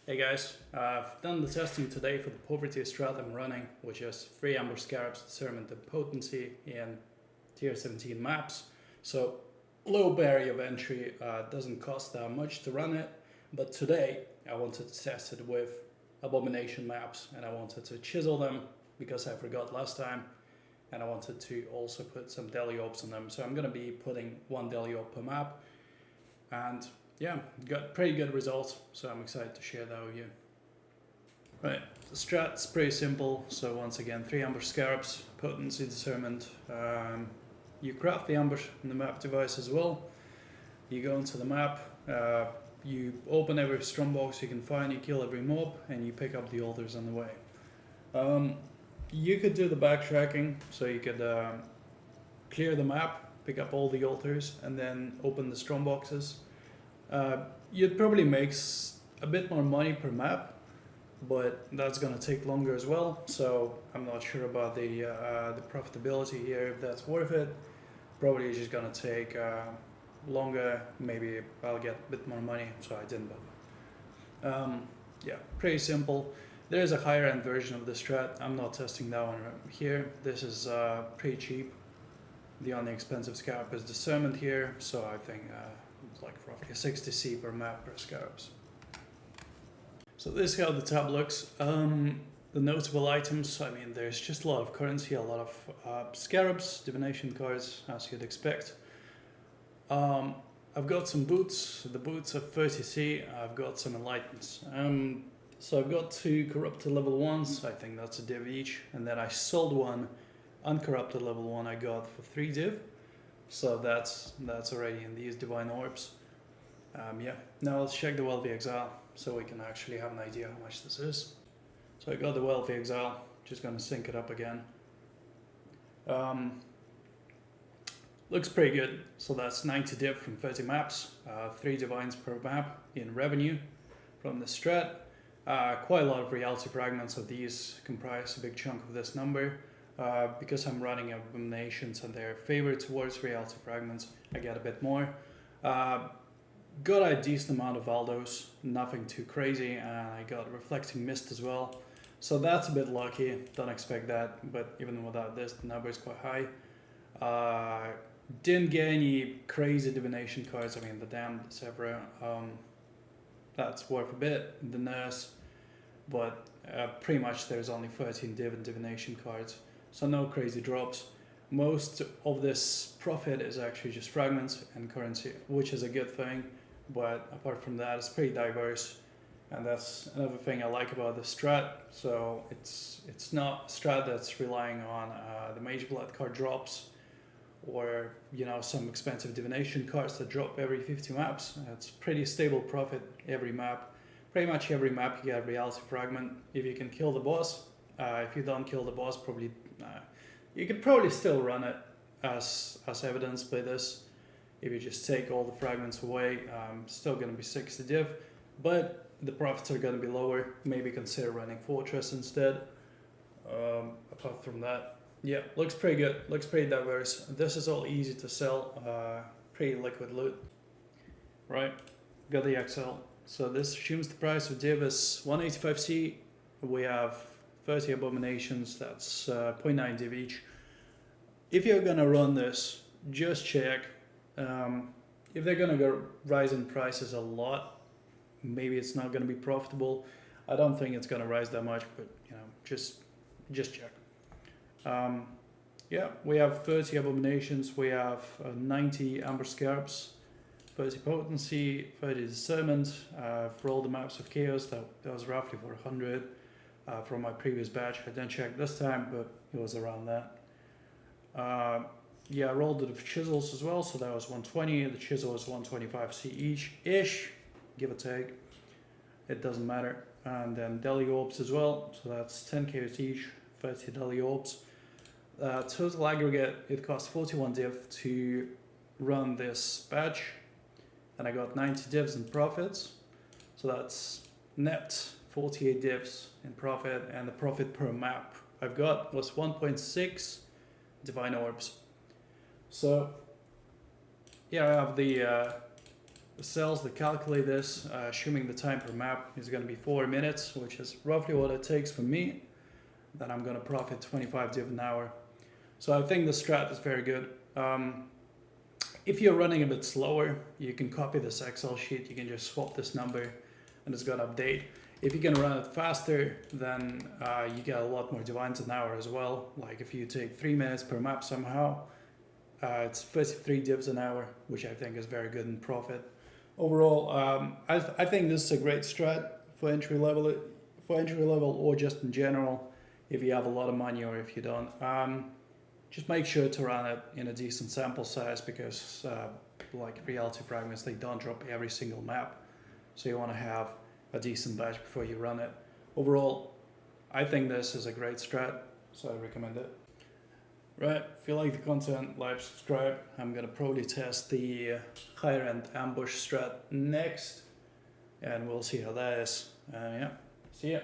Hey guys, I've done the testing today for the poverty strat I'm running, which is 3 amber scarabs determine the potency in tier 17 maps. So low barrier of entry, doesn't cost that much to run it, but today I wanted to test it with abomination maps and I wanted to chisel them because I forgot last time, and I wanted to also put some deli orbs on them. So I'm going to be putting 1 deli orb per map, and yeah, got pretty good results, so I'm excited to share that with you. Right, the strat's pretty simple. So once again, 3 amber scarabs, potency determined. You craft the amber in the map device as well. You go into the map, you open every strongbox you can find, you kill every mob, and you pick up the altars on the way. You could do the backtracking, so you could clear the map, pick up all the altars, and then open the strongboxes. You'd probably make a bit more money per map, but that's gonna take longer as well. So I'm not sure about the profitability here, if that's worth it. Probably just gonna take longer. Maybe I'll get a bit more money, so I didn't bother. Yeah, pretty simple. There is a higher end version of the strat. I'm not testing that one here. This is pretty cheap. The only expensive scarab is discernment here, so I think it's like roughly 60C per map per scarabs. So this is how the tab looks. The notable items, I mean, there's just a lot of currency, a lot of scarabs, divination cards, as you'd expect. I've got some boots. The boots are 30C. I've got some enlightenments. So I've got 2 corrupted level 1s. I think that's a div each. And then I sold one uncorrupted level 1 I got for 3 div. So that's already in these divine orbs. Yeah, now let's check the wealthy exile so we can actually have an idea how much this is. So I got the wealthy exile, just gonna sync it up again. Looks pretty good. So that's 90 div from 30 maps, 3 divines per map in revenue from the strat. Quite a lot of reality fragments of these comprise a big chunk of this number. Because I'm running abominations and they're favored towards reality fragments, I get a bit more. Got a decent amount of Aldos, nothing too crazy, and I got reflecting mist as well. So that's a bit lucky, don't expect that, but even without this, the number is quite high. Didn't get any crazy divination cards. I mean, the damned Severa, that's worth a bit, the nurse, but pretty much there's only 13 div and divination cards. So no crazy drops. Most of this profit is actually just fragments and currency, which is a good thing. But apart from that, it's pretty diverse. And that's another thing I like about the strat. So it's not a strat that's relying on the Mage Blood card drops, or some expensive divination cards that drop every 50 maps. It's pretty stable profit every map. Pretty much every map you get a reality fragment if you can kill the boss. If you don't kill the boss, probably you could probably still run it as evidenced by this. If you just take all the fragments away, still going to be 60 div, but the profits are going to be lower. Maybe consider running Fortress instead. Apart from that, yeah, looks pretty good. Looks pretty diverse. This is all easy to sell. Pretty liquid loot. Right, got the exile. So this assumes the price of div is 185C. We have 30 abominations, that's 0.9 div each. If you're gonna run this, just check. If they're gonna go rise in prices a lot, maybe it's not gonna be profitable. I don't think it's gonna rise that much, but just check. Yeah, we have 30 abominations, we have 90 amber scarabs, 30 potency, 30 discernment. For all the maps of chaos, that was roughly 400. From my previous batch, I didn't check this time, but it was around that. Yeah, I rolled it with chisels as well, so that was 120. The chisel is 125C each-ish, give or take. It doesn't matter. And then deli orbs as well, so that's 10 chaos each, 30 deli orbs. Total aggregate, it cost 41 div to run this batch, and I got 90 divs in profits, so that's net 48 divs in profit, and the profit per map I've got was 1.6 divine orbs. So yeah, I have the the cells that calculate this, assuming the time per map is going to be 4 minutes, which is roughly what it takes for me, then I'm going to profit 25 div an hour. So I think the strat is very good. If you're running a bit slower, you can copy this Excel sheet, you can just swap this number and it's going to update. If you can run it faster, then you get a lot more divines an hour as well. Like if you take 3 minutes per map somehow, it's 53 divs an hour, which I think is very good in profit. Overall, I think this is a great strat for entry level or just in general, if you have a lot of money or if you don't. Just make sure to run it in a decent sample size because like reality fragments, they don't drop every single map. So you want to have a decent batch before you run it. Overall, I think this is a great strat, so I recommend it. Right, if you like the content, like, subscribe. I'm gonna probably test the higher end ambush strat next, and we'll see how that is. Yeah, see ya.